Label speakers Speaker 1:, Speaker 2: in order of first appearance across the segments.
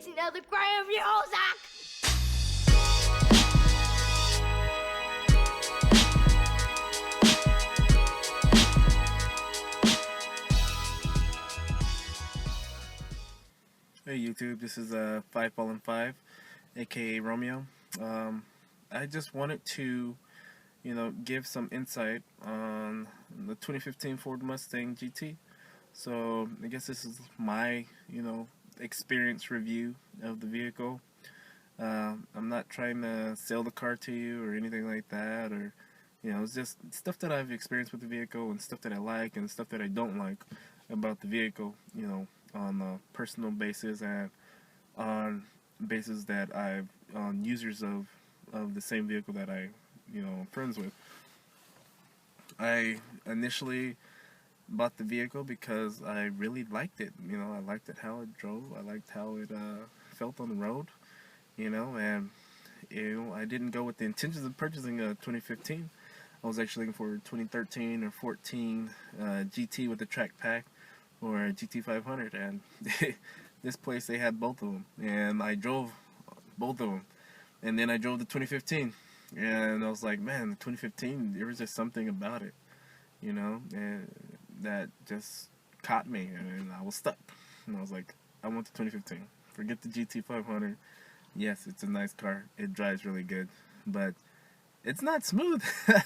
Speaker 1: It's another Graham Music!
Speaker 2: Hey YouTube, this is 5 aka Romeo. I just wanted to, give some insight on the 2015 Ford Mustang GT. So I guess this is my, experience review of the vehicle. I'm not trying to sell the car to you or anything like that, or it's just stuff that I've experienced with the vehicle and stuff that I like and stuff that I don't like about the vehicle. On a personal basis and on basis that I've on users of the same vehicle that I am friends with. I initially bought the vehicle because I really liked it. I liked it how it drove. I liked how it felt on the road. And I didn't go with the intentions of purchasing a 2015. I was actually looking for 2013 or 14 GT with the track pack or a GT 500, and this place they had both of them, and I drove both of them, and then I drove the 2015, and I was like, man, the 2015, there was just something about it, and that just caught me, and I was stuck, and I was like, I want the 2015. Forget the GT 500. Yes, it's a nice car. It drives really good, but it's not smooth. I'm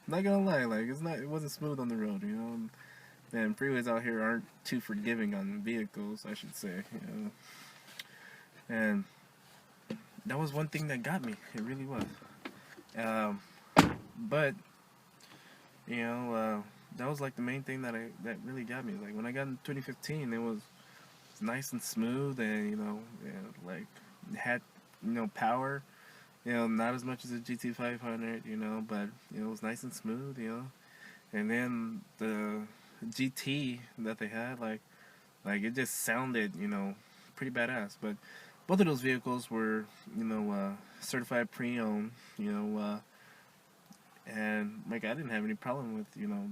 Speaker 2: not gonna lie, like it wasn't smooth on the road, And freeways out here aren't too forgiving on vehicles, I should say. And that was one thing that got me. It really was. But that was like the main thing that really got me. Like when I got in 2015, it was nice and smooth, and like it had power. Not as much as a GT 500, but it was nice and smooth, And then the GT that they had, like it just sounded, pretty badass. But both of those vehicles were, certified pre-owned, and like I didn't have any problem with,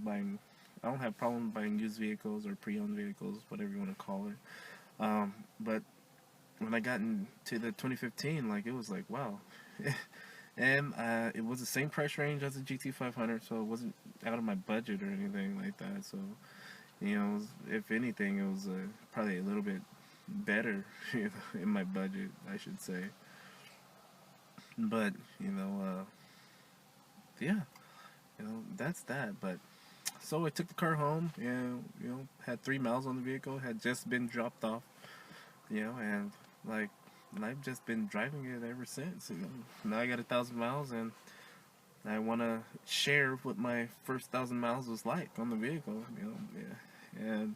Speaker 2: buying. I don't have problem buying used vehicles or pre-owned vehicles, whatever you want to call it. But when I got into the 2015, like it was like wow, and it was the same price range as the GT 500, so it wasn't out of my budget or anything like that. So, if anything, it was probably a little bit better, in my budget, I should say. But yeah, that's that. But so I took the car home, and had 3 miles on the vehicle, had just been dropped off, and like. And I've just been driving it ever since. Now I got 1,000 miles, and I want to share what my first 1,000 miles was like on the vehicle. And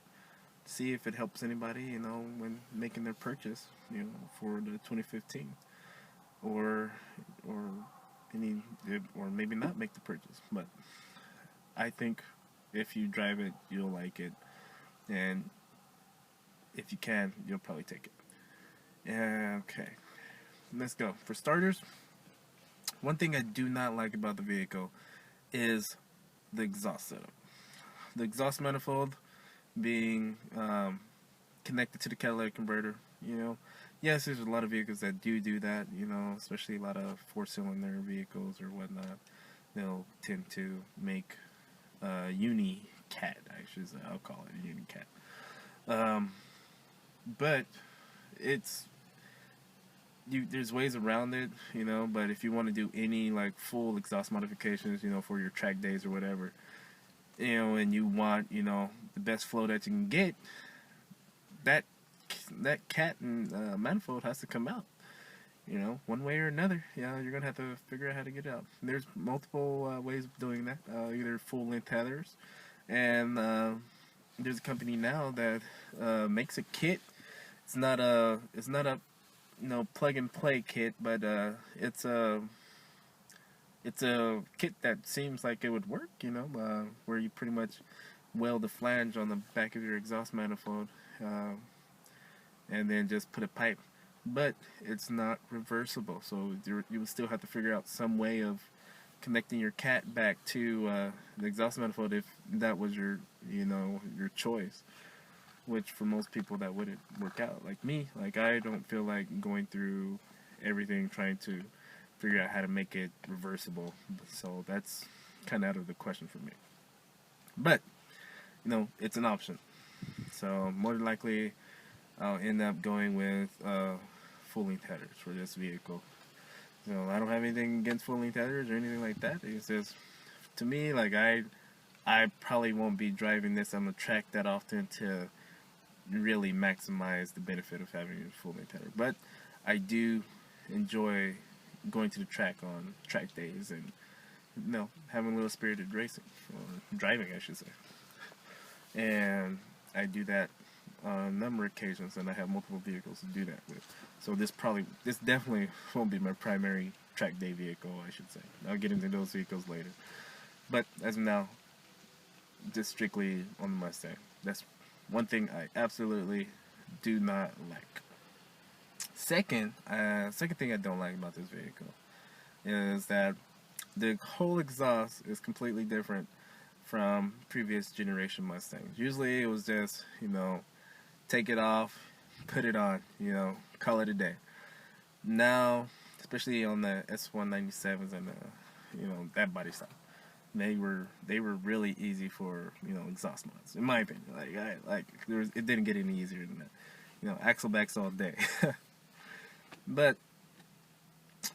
Speaker 2: see if it helps anybody, when making their purchase, for the 2015, or any, or maybe not make the purchase. But I think if you drive it, you'll like it, and if you can, you'll probably take it. Okay, let's go. For starters, one thing I do not like about the vehicle is the exhaust setup. The exhaust manifold being connected to the catalytic converter. Yes, there's a lot of vehicles that do that. Especially a lot of 4-cylinder vehicles or whatnot. They'll tend to make uni-cat. I'll call it a uni-cat. But it's there's ways around it, but if you want to do any like full exhaust modifications, for your track days or whatever, and you want, the best flow that you can get, that cat and manifold has to come out, one way or another. You're gonna have to figure out how to get it out. There's multiple ways of doing that, either full length tethers, and there's a company now that makes a kit. It's not a plug and play kit, but it's a kit that seems like it would work, where you pretty much weld a flange on the back of your exhaust manifold, and then just put a pipe. But it's not reversible, so you would still have to figure out some way of connecting your cat back to the exhaust manifold if that was your choice. which for most people that wouldn't work out. Like me, like I don't feel like going through everything trying to figure out how to make it reversible. So that's kind of out of the question for me. But it's an option. So more than likely, I'll end up going with full length headers for this vehicle. So I don't have anything against full length headers or anything like that. It's just to me, like I probably won't be driving this on the track that often to really maximize the benefit of having a full length header. But I do enjoy going to the track on track days and having a little spirited racing or driving, I should say. And I do that on a number of occasions, and I have multiple vehicles to do that with. So this definitely won't be my primary track day vehicle, I should say. I'll get into those vehicles later. But as of now, just strictly on the Mustang. That's one thing I absolutely do not like. Second thing I don't like about this vehicle is that the whole exhaust is completely different from previous generation Mustangs. Usually it was just, take it off, put it on, call it a day. Now, especially on the S197s and that body style, they were really easy for exhaust mods, in my opinion. It didn't get any easier than that. Axle backs all day. But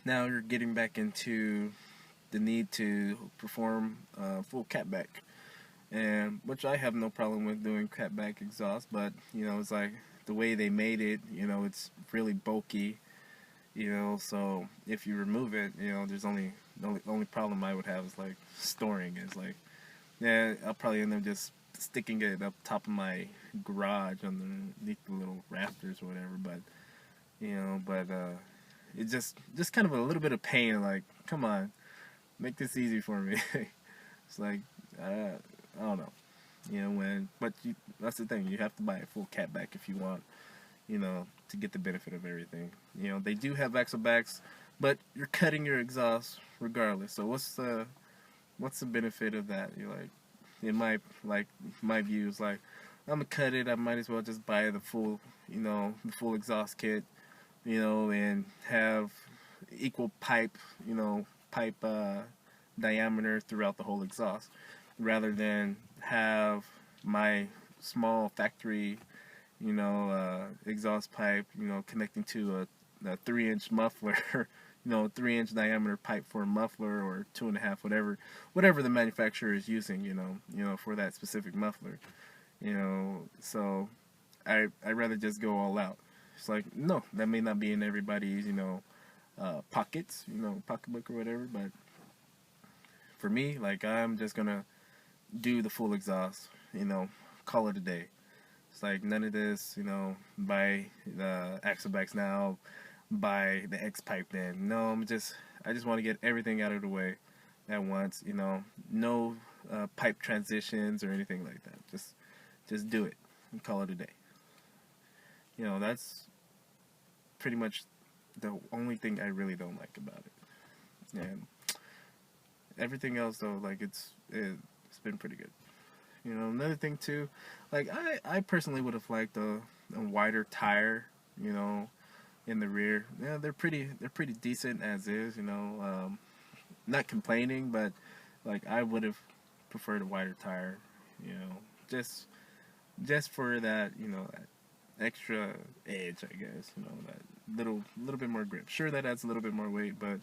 Speaker 2: now you're getting back into the need to perform full catback, and which I have no problem with doing catback exhaust. But it's like the way they made it. It's really bulky. So if you remove it, there's the only problem I would have is like storing. Is like, yeah, I'll probably end up just sticking it up top of my garage underneath the little rafters or whatever. But it's just kind of a little bit of pain. Like, come on, make this easy for me. It's like I don't know, that's the thing. You have to buy a full catback if you want, to get the benefit of everything. They do have axle backs, but you're cutting your exhaust regardless. So what's the benefit of that? You're like, in my view is like, I'm gonna cut it. I might as well just buy the full exhaust kit, and have equal pipe diameter throughout the whole exhaust, rather than have my small factory, exhaust pipe, connecting to a 3-inch muffler, 3-inch diameter pipe for a muffler, or 2.5, whatever the manufacturer is using, for that specific muffler, So I'd rather just go all out. It's like, no, that may not be in everybody's, pockets, pocketbook or whatever, but for me, like, I'm just gonna do the full exhaust, call it a day. It's like none of this, buy the axle backs now, buy the X pipe then. No, I just want to get everything out of the way at once, no pipe transitions or anything like that. Just do it and call it a day. That's pretty much the only thing I really don't like about it. And everything else, though, like it's been pretty good. Another thing too, like I personally would have liked a wider tire, in the rear. Yeah, they're pretty decent as is. Not complaining, but like I would have preferred a wider tire. Just for that, that extra edge, I guess. That little bit more grip. Sure, that adds a little bit more weight, but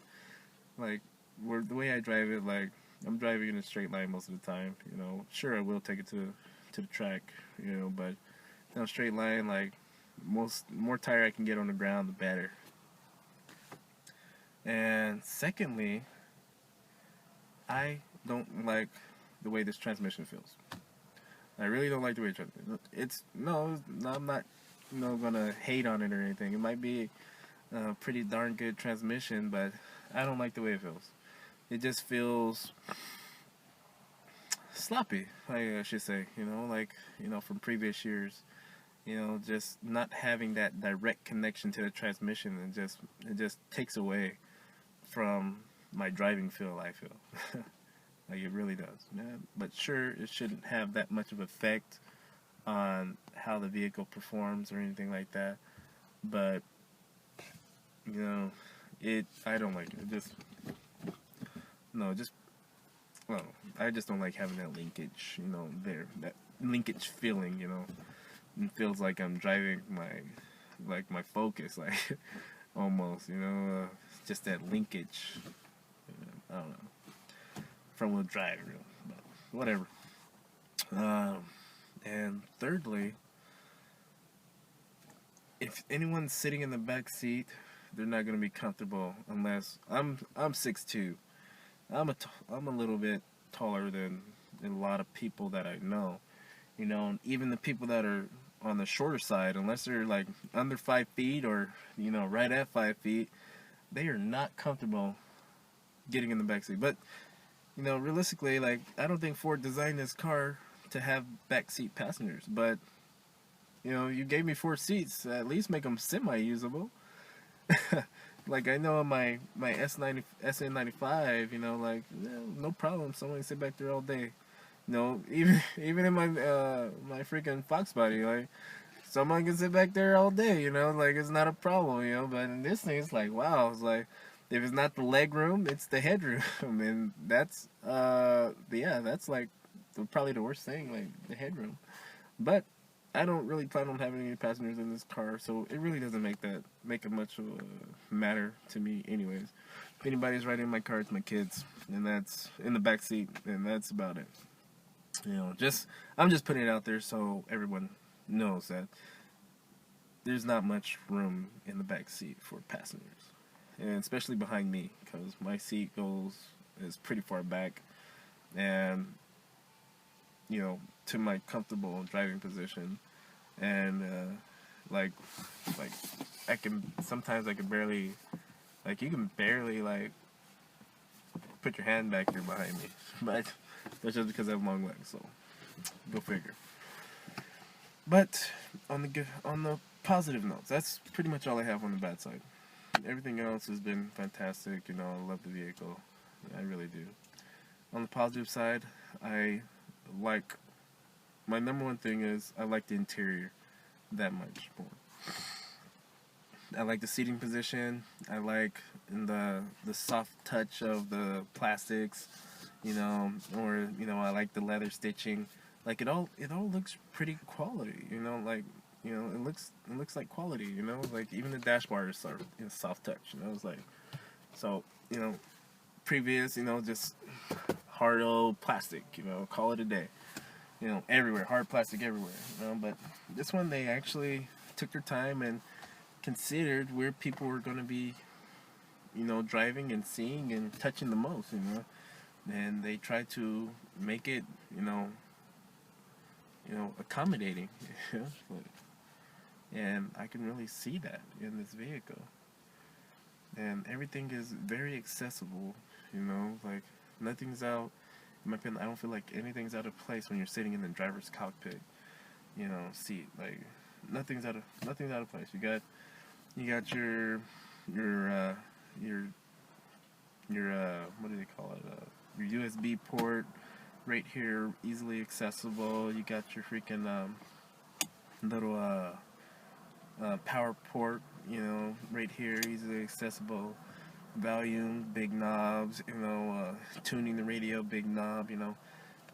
Speaker 2: like the way I drive it, like I'm driving in a straight line most of the time. Sure, I will take it to the track, but straight line, like more tire I can get on the ground, the better. And secondly, I don't like the way this transmission feels. I really don't like the way it transmits. I'm not, gonna hate on it or anything. It might be a pretty darn good transmission, but I don't like the way it feels. It just feels sloppy, I should say. From previous years. Just not having that direct connection to the transmission, and it just takes away from my driving feel, I feel. Like, it really does. Yeah, but sure, it shouldn't have that much of effect on how the vehicle performs or anything like that, but you know, I don't like it. It just no, just well, I just don't like having that linkage, that linkage feeling, It feels like I'm driving my Focus, like almost, just that linkage. I don't know, front wheel drive, but whatever. And thirdly, if anyone's sitting in the back seat, they're not gonna be comfortable unless I'm 6'2". I'm a little bit taller than a lot of people that I know, and even the people that are on the shorter side, unless they're like under 5 feet or right at 5 feet, they are not comfortable getting in the backseat. But realistically, like I don't think Ford designed this car to have backseat passengers. But you gave me 4 seats. At least make them semi-usable. Like I know in my SN95, like no problem. Someone can sit back there all day. Even in my freaking Fox body, like someone can sit back there all day. Like it's not a problem. But in this thing, it's like wow. It's like if it's not the leg room, it's the headroom, and that's yeah, that's like probably the worst thing, like the headroom. But I don't really plan on having any passengers in this car, so it really doesn't make it much of a matter to me, anyways. If anybody's riding my car, it's my kids, and that's in the back seat, and that's about it. I'm just putting it out there so everyone knows that there's not much room in the back seat for passengers, and especially behind me, because my seat is pretty far back, and to my comfortable driving position, and like sometimes I can barely, like you can barely like put your hand back here behind me, but that's just because I have long legs, so go figure. But on the positive notes, that's pretty much all I have on the bad side. Everything else has been fantastic. I love the vehicle, I really do. On the positive side, my number one thing is I like the interior that much more. I like the seating position. I like the soft touch of the plastics, or I like the leather stitching. Like it all looks pretty quality, it looks like quality, like even the dash bar is sort of soft touch, it's like so, previous, just hard old plastic, call it a day. Everywhere, hard plastic everywhere, but this one they actually took their time and considered where people were going to be, driving and seeing and touching the most, and they tried to make it, accommodating, and I can really see that in this vehicle, and everything is very accessible, like nothing's out. In my opinion, I don't feel like anything's out of place when you're sitting in the driver's cockpit, seat. Like nothing's out of place. You got your what do they call it? Your USB port right here, easily accessible. You got your freaking little power port, right here, easily accessible. Volume, big knobs, tuning the radio, big knob,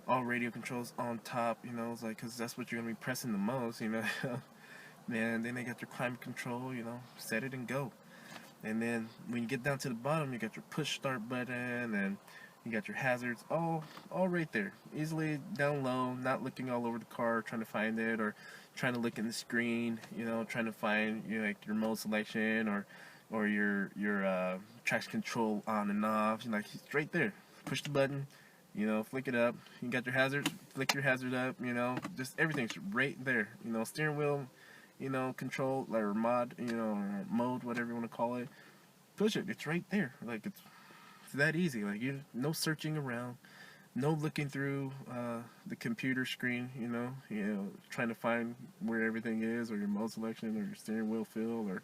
Speaker 2: all radio controls on top, it's like, because that's what you're going to be pressing the most, Man, then they got your climate control, set it and go. And then when you get down to the bottom, you got your push start button, and you got your hazards, all right there, easily down low, not looking all over the car, trying to find it, or trying to look in the screen, trying to find, like your mode selection, or your traction control on and off, like it's right there. Push the button, flick it up. You got your hazard, flick your hazard up, just everything's right there. Steering wheel, control or mod, or mode, whatever you want to call it. Push it, it's right there. Like it's that easy. Like no searching around, no looking through the computer screen, trying to find where everything is, or your mode selection, or your steering wheel feel, or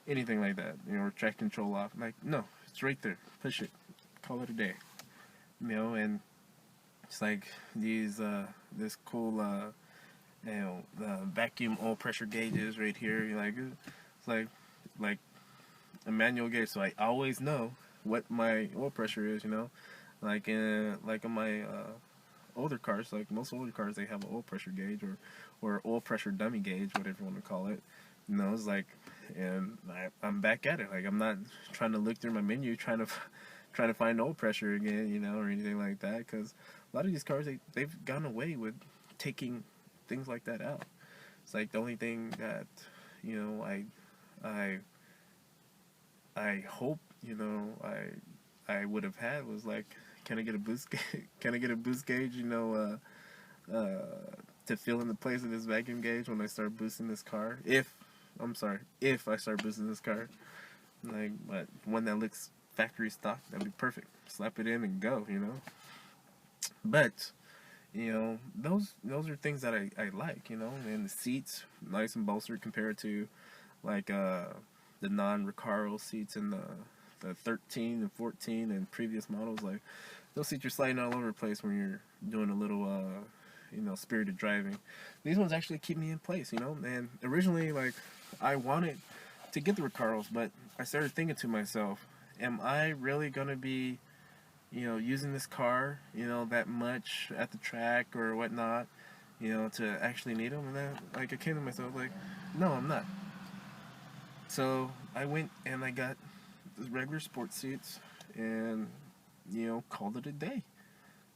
Speaker 2: anything like that, or track control off. Like, no, it's right there. Push it. Call it a day. And it's like this cool the vacuum oil pressure gauges right here. It's like a manual gauge, so I always know what my oil pressure is. Like in my older cars, like most older cars, they have an oil pressure gauge or oil pressure dummy gauge, whatever you want to call it. It's like, and I'm back at it. Like I'm not trying to look through my menu trying to find oil pressure again, or anything like that. Because a lot of these cars, they've gone away with taking things like that out. It's like the only thing that I I hope I would have had was like, can I get a boost can I get a boost gauge, to fill in the place of this vacuum gauge when I start boosting this car. If I start boosting this car, like, but one that looks factory stock, that'd be perfect. Slap it in and go. But those are things that I like, and the seats nice and bolstered compared to like the non-Recaro seats in the 13 and 14 and previous models. Like those seats are sliding all over the place when you're doing a little spirited driving. These ones actually keep me in place, and originally, like, I wanted to get the Recaros, but I started thinking to myself, am I really gonna be using this car, that much at the track or whatnot, to actually need them? And then, like, I came to myself, like, no, I'm not. So I went and I got the regular sports seats and, called it a day.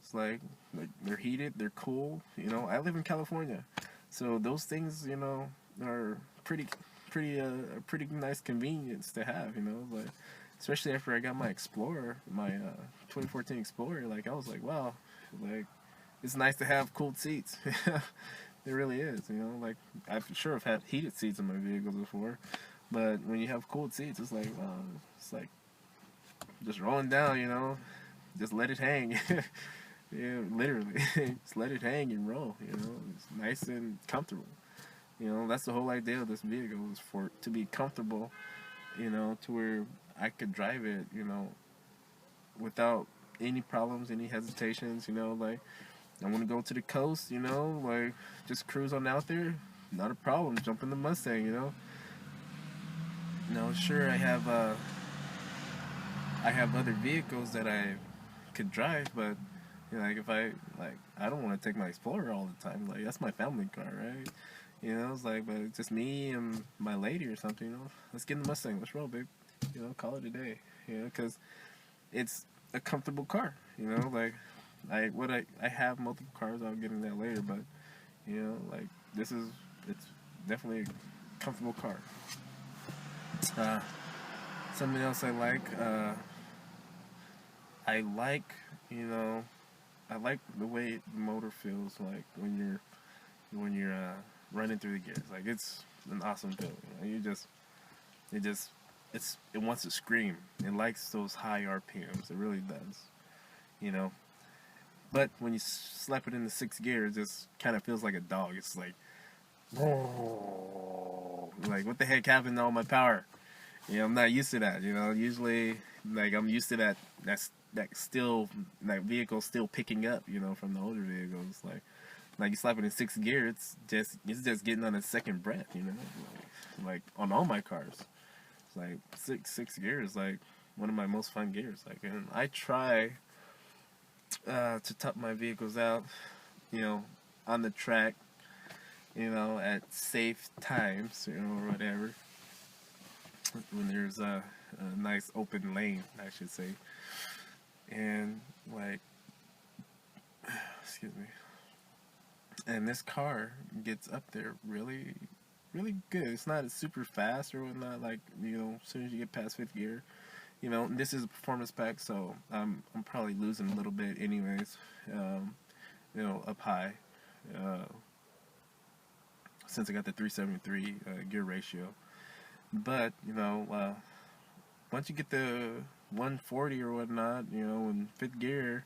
Speaker 2: It's like they're heated, they're cool. I live in California, so those things, are pretty nice convenience to have. Like, especially after I got my Explorer, my 2014 Explorer. Like, I was like, wow, like, it's nice to have cooled seats. It really is. Like, I've sure have had heated seats in my vehicles before, but when you have cooled seats, it's like, wow, it's like just rolling down. Just let it hang. Yeah, literally, just let it hang and roll. It's nice and comfortable. That's the whole idea of this vehicle, is for it to be comfortable. To where I could drive it. Without any problems, any hesitations. Like, I want to go to the coast. Like, just cruise on out there. Not a problem. Jump in the Mustang. Sure, I have other vehicles that I could drive, but like, if I don't want to take my Explorer all the time. Like, that's my family car, right? It's like, but it's just me and my lady or something. Let's get in the Mustang. Let's roll, babe. Call it a day. Because it's a comfortable car. Like, I have multiple cars. I'll get in that later, but like, it's definitely a comfortable car. Something else I like. I like, I like the way the motor feels like when you're running through the gears. Like, it's an awesome feeling. It wants to scream. It likes those high RPMs. It really does. You know. But when you slap it into sixth gear, it just kind of feels like a dog. It's like, like, what the heck happened to all my power? I'm not used to that. Usually, like, I'm used to that vehicle still picking up. From the older vehicles. Like you slap it in sixth gear, it's just getting on a second breath. Like on all my cars, it's like sixth gear is like one of my most fun gears. Like, and I try to top my vehicles out, on the track, at safe times, or whatever. When there's a nice open lane, I should say. And, like, excuse me. And this car gets up there really, really good. It's not super fast or whatnot. Like, as soon as you get past fifth gear, this is a performance pack, so I'm probably losing a little bit, anyways. Up high, since I got the 373 gear ratio. But once you get the 140 or whatnot, in fifth gear,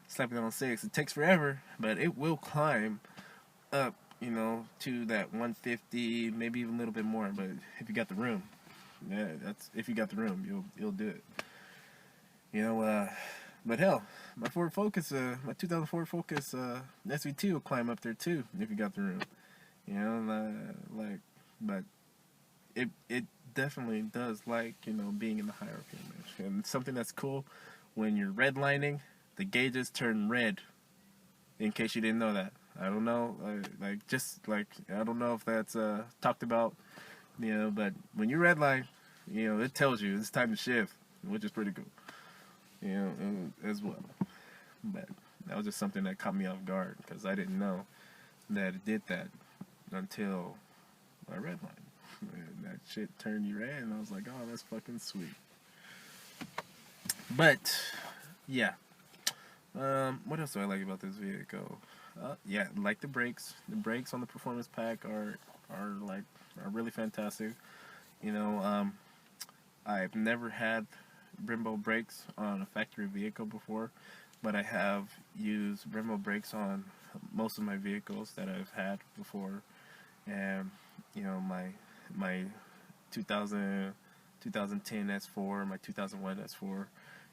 Speaker 2: slapping on six, it takes forever, but it will climb up, to that 150, maybe even a little bit more. But if you got the room, if you got the room, you'll do it. But hell, my Ford Focus, my 2004 Focus SVT will climb up there too if you got the room. You know, like, but it definitely does like, you know, being in the hierarchy image. And something that's cool, when you're redlining, the gauges turn red. In case you didn't know that, I don't know, like just like I don't know if that's talked about, you know, but when you redline, you know, it tells you it's time to shift, which is pretty cool, you know, as well. But that was just something that caught me off guard because I didn't know that it did that until I redlined. And that shit turned you red, and I was like, oh, that's fucking sweet. But yeah, what else do I like about this vehicle? Yeah, like the brakes. The brakes on the performance pack are really fantastic. You know, I've never had Brembo brakes on a factory vehicle before, but I have used Brembo brakes on most of my vehicles that I've had before, and you know my 2000, 2010 S4, my 2001 S4,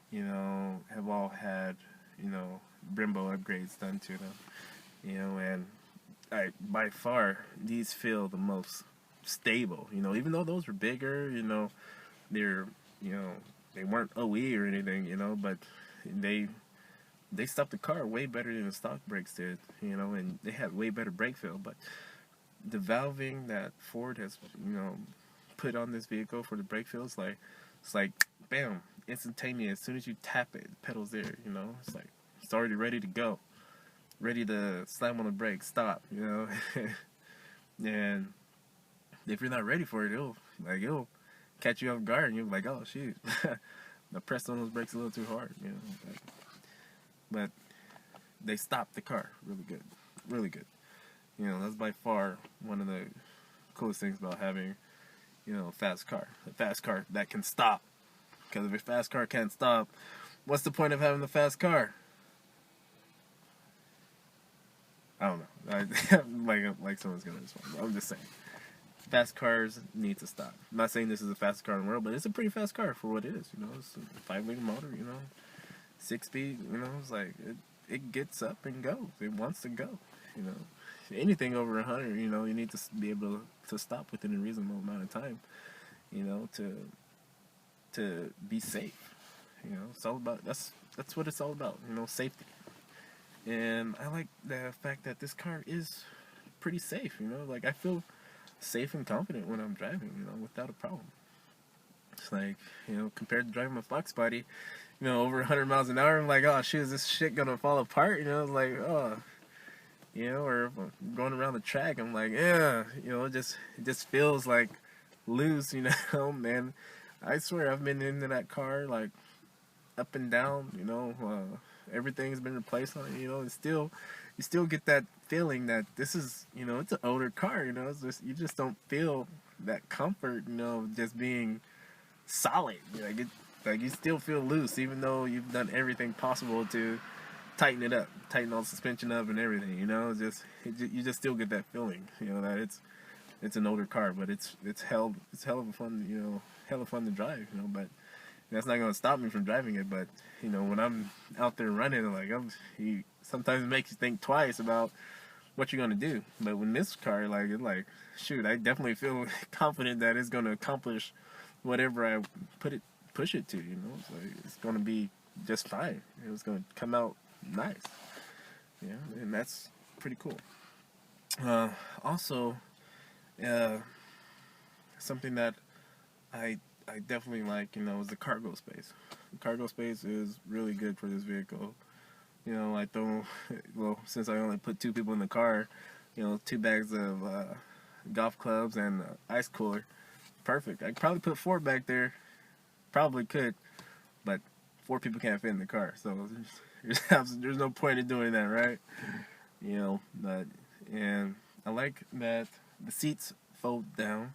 Speaker 2: you know, have all had, you know, Brembo upgrades done to them, you know, and by far these feel the most stable, you know, even though those were bigger, you know, they're, you know, they weren't OE or anything, you know, but they stopped the car way better than the stock brakes did, you know, and they had way better brake feel. But the valving that Ford has, you know, put on this vehicle for the brake feel is like, it's like bam, instantaneous. As soon as you tap it, the pedal's there, you know, it's like it's already ready to go, ready to slam on the brake, stop, you know. And if you're not ready for it, it'll catch you off guard, and you're like, oh shoot, I pressed on those brakes a little too hard, you know. But they stopped the car really good, really good. You know, that's by far one of the coolest things about having, you know, a fast car that can stop. Because if a fast car can't stop, what's the point of having the fast car? I don't know. Like someone's gonna respond. I'm just saying, fast cars need to stop. I'm not saying this is the fastest car in the world, but it's a pretty fast car for what it is. You know, it's a 5-liter motor. You know, 6-speed. You know, it's like it gets up and goes. It wants to go. You know, anything over 100, you know, you need to be able to stop within a reasonable amount of time. You know, to be safe. You know, it's all about that's what it's all about. You know, safety. And I like the fact that this car is pretty safe. You know, like I feel safe and confident when I'm driving. You know, without a problem. It's like, you know, compared to driving a Fox body, you know, over 100 miles an hour, I'm like, oh shit, is this shit gonna fall apart? You know, like, oh, you know, or if I'm going around the track, I'm like, yeah, you know, it just feels like loose, you know, man. I swear I've been into that car like up and down, you know, everything's been replaced on it, you know, and still, you still get that feeling that this is, you know, it's an older car, you know, it's just, you just don't feel that comfort, you know, just being solid, like you still feel loose, even though you've done everything possible to tighten it up, tighten all the suspension up and everything, you know, you just still get that feeling, you know, that it's an older car, but it's hell of a fun, you know, hell of fun to drive, you know, but that's not gonna stop me from driving it. But you know, when I'm out there running, like sometimes it makes you think twice about what you're gonna do. But when this car, shoot, I definitely feel confident that it's gonna accomplish whatever I push it to. You know, it's gonna be just fine. It's gonna come out nice. Yeah, and that's pretty cool. Also, something that I definitely like, you know, is the cargo space. The cargo space is really good for this vehicle. You know, since I only put 2 people in the car, you know, 2 bags of golf clubs and ice cooler, perfect. I could probably put 4 back there, probably could, but 4 people can't fit in the car, so there's no point in doing that, right? You know, and I like that the seats fold down.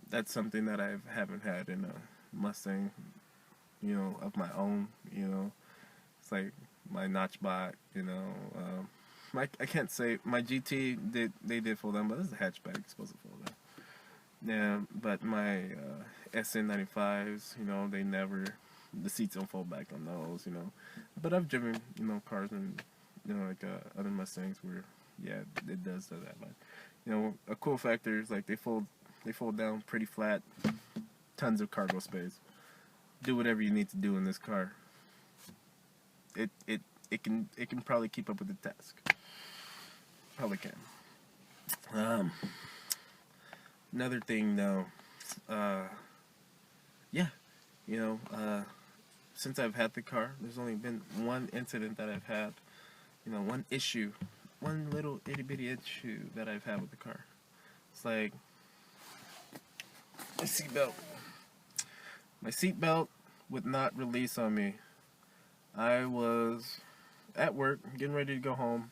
Speaker 2: That's something that I haven't had in a Mustang, you know, of my own, you know. It's like my Notchbot, you know. I can't say, my GT, they did fold down, but this is a hatchback, it's supposed to fold down. Yeah, but my SN95s, you know, the seats don't fold back on those, you know. But I've driven, you know, cars and, you know, like other Mustangs where yeah, it does that. But a cool factor is like they fold down pretty flat, tons of cargo space. Do whatever you need to do in this car. It it it can probably keep up with the task. Probably can. Um, Another thing though, uh, yeah, you know, since I've had the car, there's only been one incident that I've had. One issue, one little itty bitty issue that I've had with the car. It's like my seatbelt. My seatbelt would not release on me. I was at work, getting ready to go home,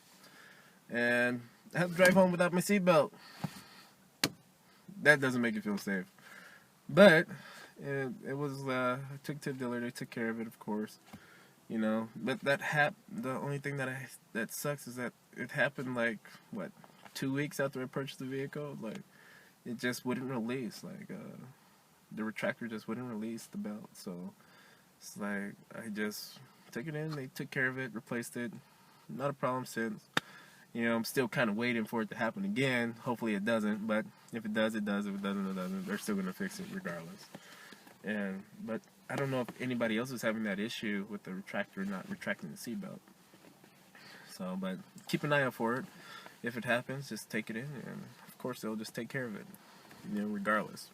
Speaker 2: and I had to drive home without my seatbelt. That doesn't make you feel safe. But it was I took to the dealer. They took care of it, of course. But the only thing that sucks is that it happened like what 2 weeks after I purchased the vehicle. Like it just wouldn't release. Like the retractor just wouldn't release the belt. So it's like I just took it in. They took care of it, replaced it. Not a problem since. I'm still kind of waiting for it to happen again. Hopefully it doesn't, but if it does, it does. If it doesn't, it doesn't. They're still going to fix it regardless. But I don't know if anybody else is having that issue with the retractor not retracting the seatbelt. So, but keep an eye out for it. If it happens, just take it in, and of course they'll just take care of it, regardless.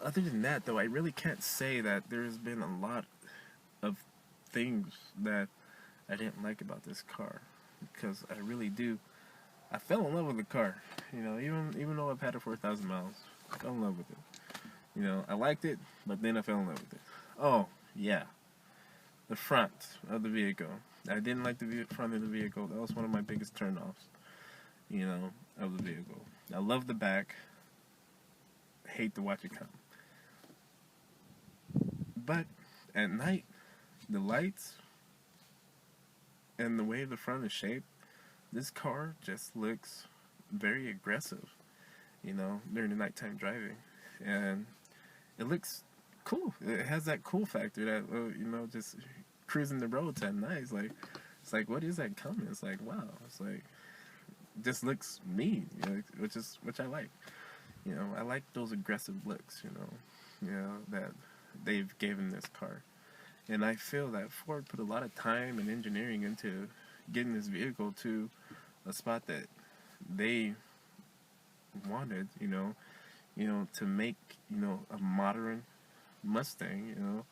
Speaker 2: Other than that, though, I really can't say that there's been a lot of things that I didn't like about this car. Because I really do. I fell in love with the car. Even though I've had it for 1,000 miles, I fell in love with it. I liked it, but then I fell in love with it. Oh, yeah. The front of the vehicle. I didn't like the front of the vehicle. That was one of my biggest turnoffs, of the vehicle. I love the back. Hate to watch it come. But at night, the lights and the way the front is shaped, this car just looks very aggressive, during the nighttime driving. And it looks cool. It has that cool factor that, just cruising the roads at night. It's like, what is that coming? It's like, wow. It's like, it just looks mean, which I like. I like those aggressive looks, that they've given this car. And I feel that Ford put a lot of time and engineering into getting this vehicle to a spot that they wanted, to make, a modern Mustang,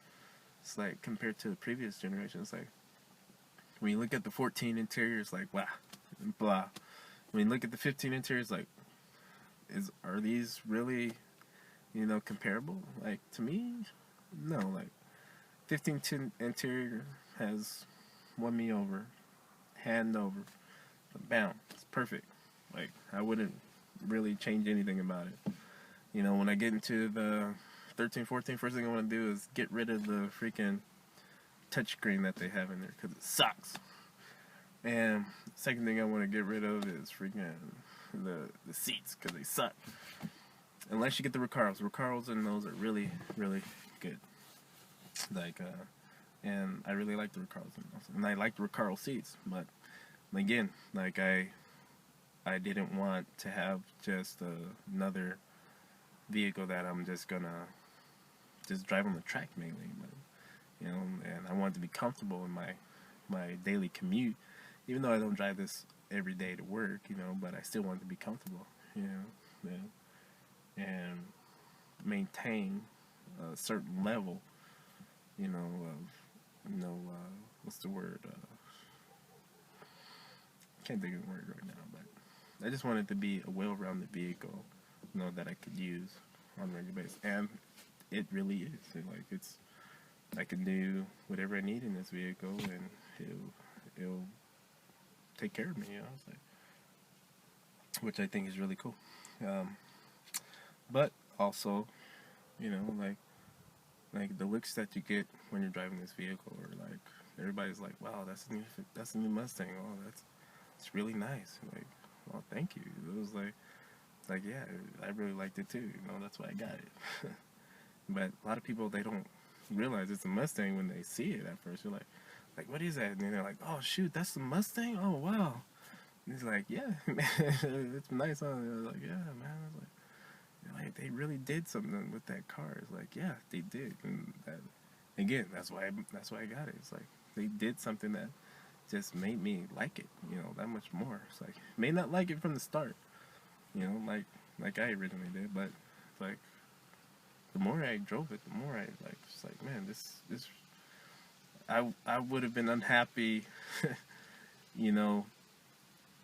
Speaker 2: It's like, compared to the previous generation, it's like, when you look at the 14 interior, it's like, wow, blah. When you look at the 15 interior, it's like, are these really, comparable? Like, to me, no, like, 15 interior has won me over, hand over, but bam, it's perfect. Like, I wouldn't really change anything about it. When I get into the 13, 14, first thing I want to do is get rid of the freaking touchscreen that they have in there, because it sucks. And second thing I want to get rid of is freaking the seats, because they suck. Unless you get the Recaros and those are really, really good. Like, and I really like the Recaros, and I like the Recaro seats, but again, like I didn't want to have just another vehicle that I'm just gonna drive on the track mainly, but and I wanted to be comfortable in my daily commute, even though I don't drive this every day to work, but I still wanted to be comfortable, and maintain a certain level, of, what's the word? Can't think of the word right now, but I just wanted to be a well-rounded vehicle, that I could use on a regular basis, and it really is. I can do whatever I need in this vehicle, and it'll take care of me, It's like, which I think is really cool. But also, like the looks that you get when you're driving this vehicle, or like everybody's like, wow, that's a new Mustang. Oh, it's really nice. Like, well, thank you. It was like yeah, I really liked it too. That's why I got it. But a lot of people, they don't realize it's a Mustang when they see it at first. You're like, what is that? And then they're like, oh shoot, that's the Mustang. Oh wow. He's like, yeah, man, it's nice, huh? I was like, yeah, man. I was like, they really did something with that car. It's like, yeah, they did. And that, again, that's why I got it. It's like they did something that just made me like it, that much more. It's like may not like it from the start, like I originally did, but it's like the more I drove it, the more I like. It's like, man, this I would have been unhappy, you know,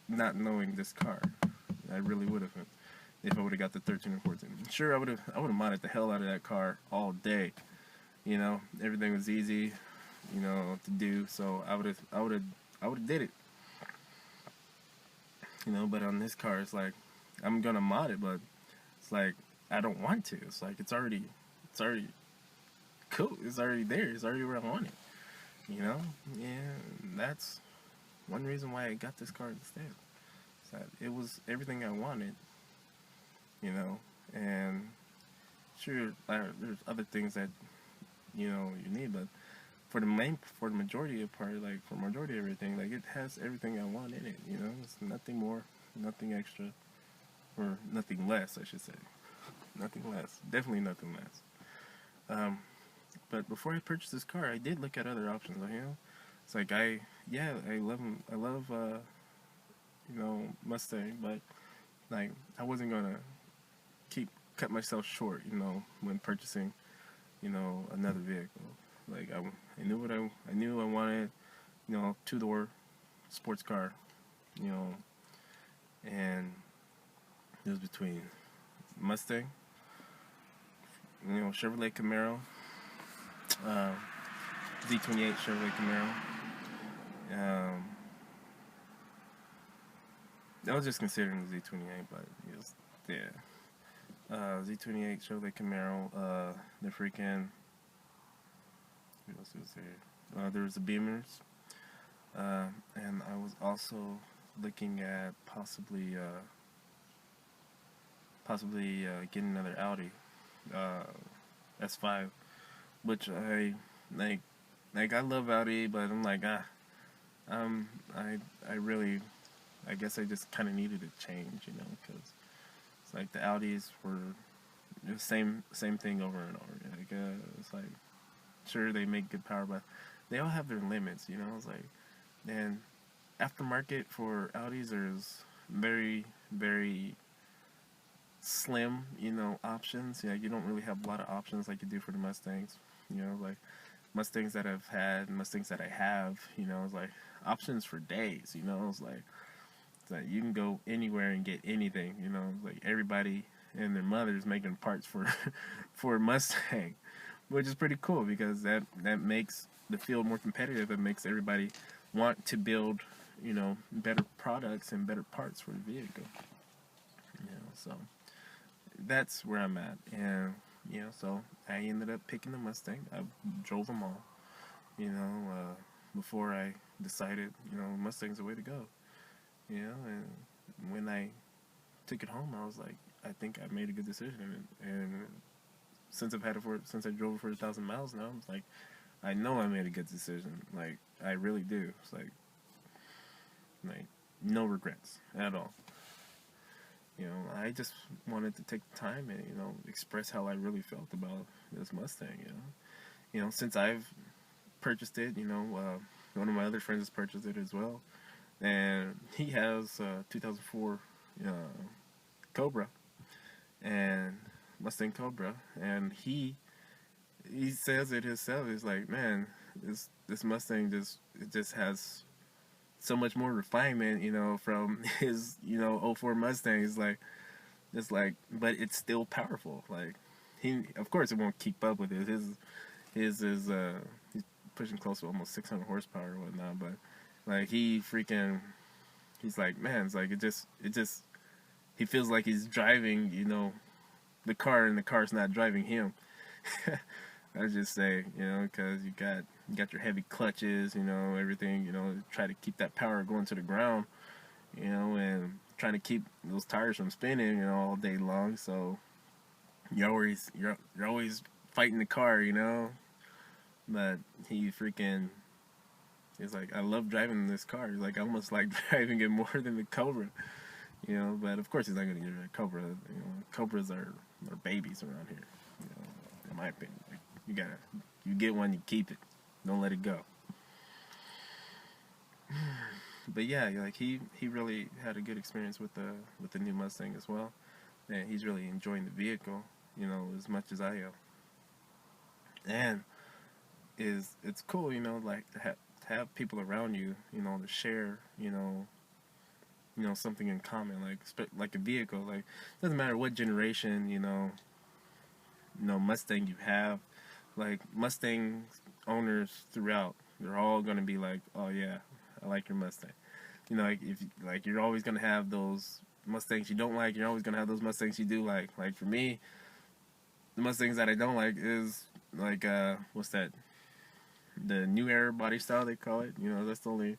Speaker 2: not knowing this car. I really would have been if I would have got the 13 or 14. Sure, I would have modded the hell out of that car all day. Everything was easy, to do. So I would have did it. But on this car, it's like I'm gonna mod it, but it's like I don't want to. It's like it's already cool. It's already there. It's already where I want it. And that's one reason why I got this car instead. It's that it was everything I wanted. And sure, there's other things that you need, but for the majority of part, like for majority of everything, like it has everything I want in it. It's nothing more, nothing extra, or nothing less, I should say. Nothing less, definitely nothing less. But before I purchased this car, I did look at other options. Like, it's like I love Mustang, but like I wasn't gonna cut myself short, when purchasing, another vehicle. Like I knew I wanted, 2-door sports car, and it was between Mustang, Chevrolet Camaro, Z28 Chevrolet Camaro. I was just considering the Z28, but it was, yeah. Z28 Chevrolet Camaro, the freaking, what else was there? There was the Beamers, and I was also looking at possibly getting another Audi, S5, which I like. Like I love Audi, but I'm like I really, I guess I just kind of needed a change, because it's like the Audis were the same thing over and over. Like it's like, sure they make good power, but they all have their limits. It's like, and aftermarket for Audis there's very very slim, options. You don't really have a lot of options like you do for the Mustangs. Like Mustangs that I've had, Mustangs that I have, it's like options for days. It's like you can go anywhere and get anything. It's like everybody and their mothers making parts for for a Mustang, which is pretty cool because that makes the field more competitive. It makes everybody want to build, better products and better parts for the vehicle. So that's where I'm at, and so I ended up picking the Mustang. I drove them all, before I decided, Mustang's the way to go, and when I took it home, I was like, I think I made a good decision, and since I drove it for 1,000 miles now, it's like, I know I made a good decision, like, I really do. It's like no regrets at all. I just wanted to take the time and, express how I really felt about this Mustang, since I've purchased it, one of my other friends has purchased it as well, and he has 2004 Cobra, and Mustang Cobra, and he says it himself. He's like, man, this Mustang just has so much more refinement, from his, '04 Mustang. It's like, but it's still powerful. Like, of course, it won't keep up with it. His is, he's pushing close to almost 600 horsepower or whatnot, but, like, he's like, man, it's like, it just, he feels like he's driving, the car, and the car's not driving him. I just say, because you got your heavy clutches, everything, try to keep that power going to the ground, and trying to keep those tires from spinning, all day long. So you're always fighting the car, but he freaking He's like, I love driving this car. He's like, I almost like driving it more than the Cobra. You know, but of course he's not gonna get rid of Cobra. You know, Cobras are babies around here. You know, in my opinion, like, you get one, you keep it, don't let it go. But yeah, like he really had a good experience with the new Mustang as well, and he's really enjoying the vehicle, you know, as much as I am. And it's cool, you know, like to have people around you, you know, to share, you know something in common, like a vehicle. Like, doesn't matter what generation, Mustang you have, like Mustang owners throughout, they're all gonna be like, oh yeah, I like your Mustang. You know, like if like you're always gonna have those Mustangs you don't like. You're always gonna have those Mustangs you do like. Like for me, the Mustangs that I don't like is like what's that? The new era body style they call it. You know, that's the only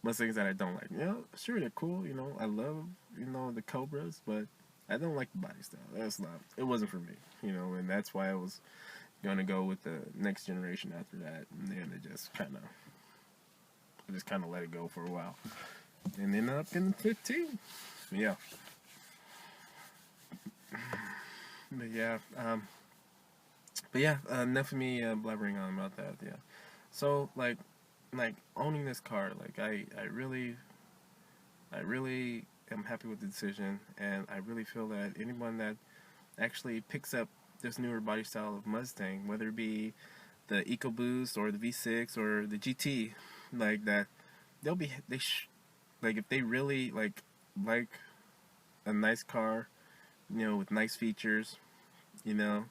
Speaker 2: Mustangs that I don't like. You know, sure they're cool. You know, I love the Cobras, but I don't like the body style. That's not. It wasn't for me. You know, and that's why I was gonna go with the next generation after that, and then I just kind of let it go for a while, and ended up in 15. Yeah, but yeah, enough of me blabbering on about that. Yeah, so like owning this car, like I really am happy with the decision, and I really feel that anyone that actually picks up this newer body style of Mustang, whether it be the EcoBoost or the V6 or the GT, like that, like if they really like a nice car, with nice features, you know,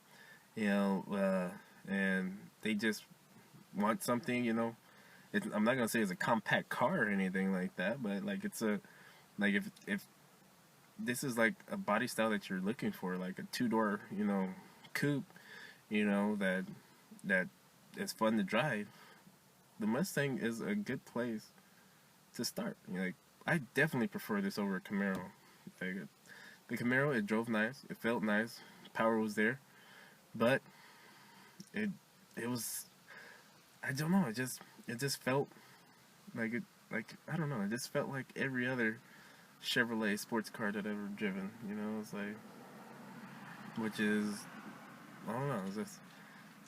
Speaker 2: and they just want something, I'm not gonna say it's a compact car or anything like that, but like it's a like if this is like a body style that you're looking for, like a two-door, coupe, that is fun to drive, the Mustang is a good place to start. Like, I definitely prefer this over a Camaro. Like, the Camaro, it drove nice, it felt nice, power was there, but it it was, I don't know, it just felt like I don't know, it just felt like every other Chevrolet sports car that I've ever driven. It's like, which is, I don't know,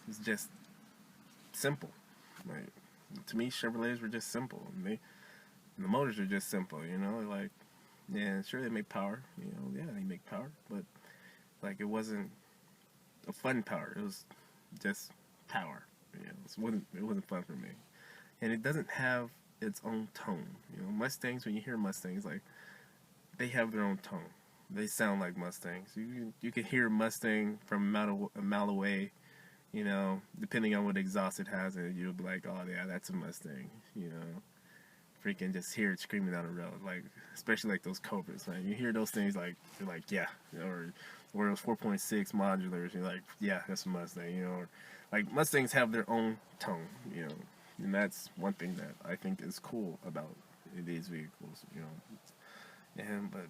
Speaker 2: it's just simple. Like, to me, Chevrolets were just simple, and the motors are just simple. Like, yeah, sure they make power. Yeah, they make power, but like it wasn't a fun power. It was just power. It wasn't fun for me, and it doesn't have its own tone. Mustangs. When you hear Mustangs, like, they have their own tone. They sound like Mustangs. You can hear Mustang from a mile away. Depending on what exhaust it has, and you'll be like, oh yeah, that's a Mustang. Freaking just hear it screaming down the road, like, especially like those Cobras, man. You hear those things, like, you're like, yeah, or those 4.6 modulars, you're like, yeah, that's a Mustang, or like Mustangs have their own tone, and that's one thing that I think is cool about these vehicles, but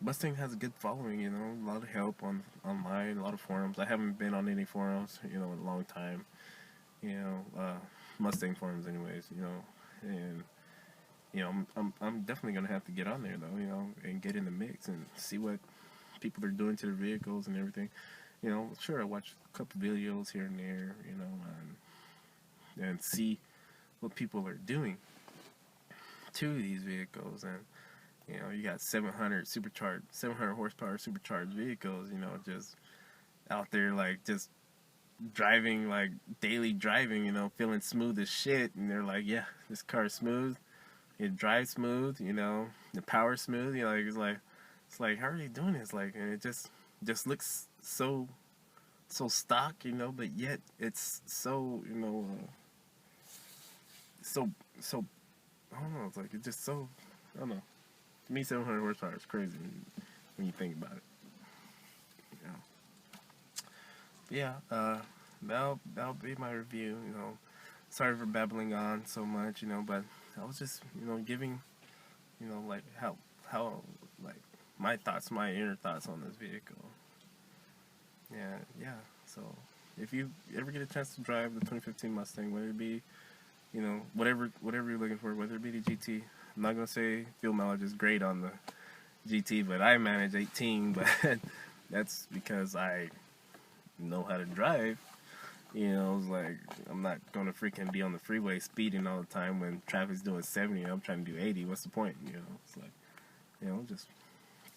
Speaker 2: Mustang has a good following, a lot of help online, a lot of forums. I haven't been on any forums, in a long time, Mustang forums, anyways, and I'm definitely gonna have to get on there though, and get in the mix and see what people are doing to their vehicles and everything. Sure, I watch a couple videos here and there, and see what people are doing to these vehicles. And you got 700 horsepower supercharged vehicles, just out there, like, just driving, like, daily driving, feeling smooth as shit. And they're like, yeah, this car is smooth. It drives smooth, the power smooth. It's like, how are they doing this? Like, and it just looks so stock, but yet it's so, so, I don't know. It's like, it's just so, I don't know. To me, 700 horsepower is crazy when you think about it. Yeah. That'll be my review. Sorry for babbling on so much. But I was just, giving, like how like my thoughts, my inner thoughts on this vehicle. Yeah. So if you ever get a chance to drive the 2015 Mustang, whether it be you know, whatever you're looking for, whether it be the GT. I'm not gonna say fuel mileage is great on the GT, but I manage 18, but that's because I know how to drive. You know, it's like I'm not gonna freaking be on the freeway speeding all the time when traffic's doing 70 and I'm trying to do 80. What's the point? You know, it's like, you know, just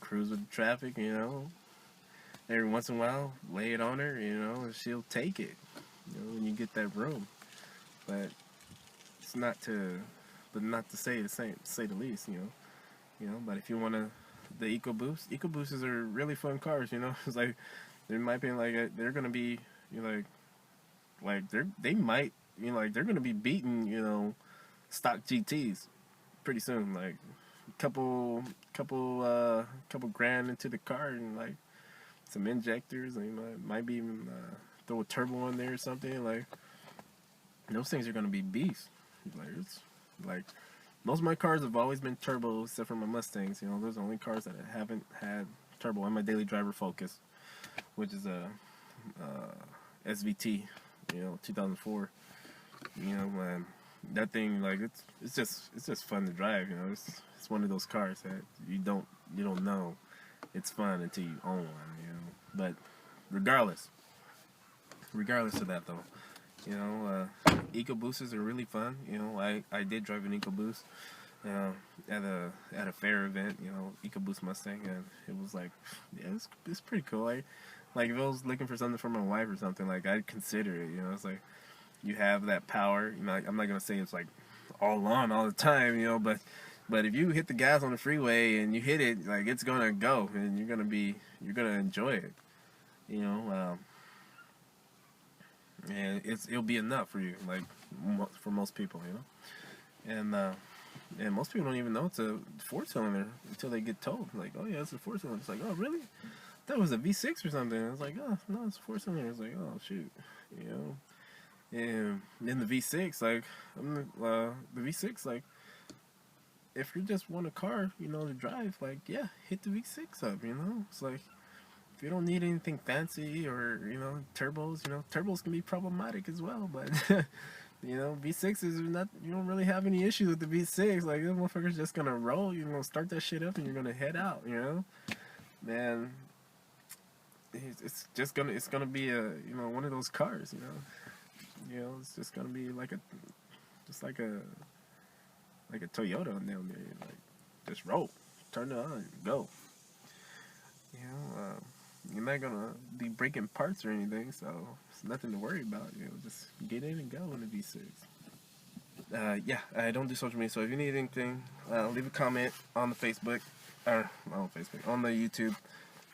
Speaker 2: cruise with the traffic. You know, every once in a while, lay it on her. You know, and she'll take it. You know, when you get that room, but it's not to, but not to say the least. You know, but if you wanna, the EcoBoosts are really fun cars. You know, it's like, in my opinion, like they're gonna be, you know, like they might, you know, like they're gonna be beating, you know, stock GTs pretty soon. Like couple grand into the car and like some injectors, and you know, might be even throw a turbo in there or something. Like those things are gonna be beasts. Like it's like most of my cars have always been turbo, except for my Mustangs. You know, those are the only cars that I haven't had turbo. And my daily driver Focus, which is a SVT, you know, 2004. You know, man, that thing, like it's just fun to drive. You know, it's one of those cars that you don't know it's fun until you own one. You know, but regardless of that though, you know, EcoBoosts are really fun. You know, I did drive an EcoBoost at a fair event. You know, EcoBoost Mustang, and it was like, yeah, it's pretty cool. Like if I was looking for something for my wife or something, like I'd consider it. You know, it's like you have that power. You know, like, I'm not gonna say it's like all on all the time. You know, but if you hit the gas on the freeway and you hit it, like it's gonna go, and you're gonna enjoy it. You know. And it'll be enough for you, like for most people, you know. And most people don't even know it's a 4-cylinder until they get told, like, oh yeah, it's a 4-cylinder. It's like, oh really? That was a V6 or something. It's like, oh no, it's a 4-cylinder. It's like, oh shoot, you know. And then the V6, like, the V6, like, if you just want a car, you know, to drive, like, yeah, hit the V6 up, you know. It's like, you don't need anything fancy or, you know, turbos. You know, turbos can be problematic as well, but you know, V6s are not, you don't really have any issues with the V6. Like, this motherfucker's just gonna roll. You're gonna start that shit up and you're gonna head out. You know, man, it's gonna be a, you know, one of those cars. You know, it's just gonna be like like a Toyota down there. Like, just roll, turn it on, go. You know. You're not gonna be breaking parts or anything, so it's nothing to worry about. You know, just get in and go in the V6. Yeah, I don't do social media, so if you need anything, leave a comment on the Facebook, or not on Facebook, on the YouTube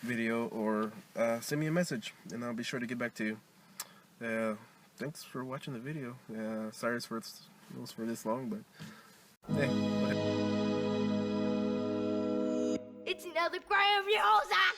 Speaker 2: video, or send me a message, and I'll be sure to get back to you. Thanks for watching the video. Sorry it was for this long, but hey, whatever.
Speaker 1: It's another Graham Zach!